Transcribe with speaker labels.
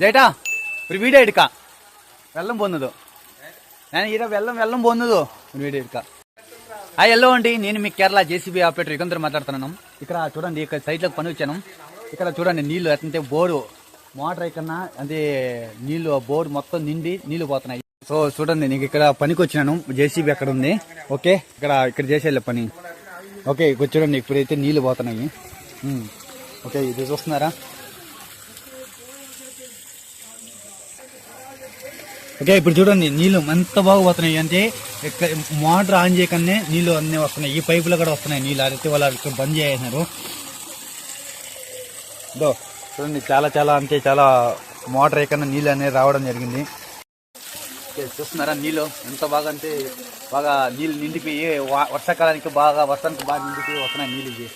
Speaker 1: ചേട്ടാ ഒരു വീഡിയോ എടുക്കാം, വെള്ളം പോകുന്നത്. ഞാൻ ఈడ వెళ్ళం పోన్నదో వీడియో എടുക്കാം. హలో అండి, నేను మీ కేరళ జేసీబీ ఆపరేటర్ యుగంధర్ మాట్లాడుతున్నాను. ఇక్కడ చూడండి, ఇక్కడ సైట్లోకి పని వచ్చాను. ఇక్కడ చూడండి నీళ్లు అంటే బోరు మోటార్ కన్నా అంటే నీళ్లు బోర్డు మొత్తం నిండి నీళ్లు పోతున్నాయి. సో చూడండి, నీకు ఇక్కడ పనికి వచ్చినాను. జేసీబీ అక్కడ ఉంది. ఓకే, ఇక్కడ చేసేయాలి పని. ఓకే, ఇక్కడ చూడండి, ఇప్పుడైతే నీళ్లు పోతున్నాయి. ఓకే, ఇది చూస్తున్నారా? ఓకే, ఇప్పుడు చూడండి నీళ్లు ఎంత బాగా పోతున్నాయి అంటే మోటార్ ఆన్ చేయకనే నీళ్లు అన్నీ వస్తున్నాయి. ఈ పైపులో కూడా వస్తున్నాయి నీళ్ళు. అయితే వాళ్ళు ఇక్కడ బంద్ చేసినారు. చూడండి, చాలా అంటే చాలా మోటార్ ఎక్కడన్నా నీళ్ళు అనేది రావడం జరిగింది. చూస్తున్నారా నీళ్ళు ఎంత బాగా అంటే బాగా నీళ్ళు నిండిపోయి వర్షాకాలానికి బాగా నిండిపోయి వస్తున్నాయి నీళ్ళు.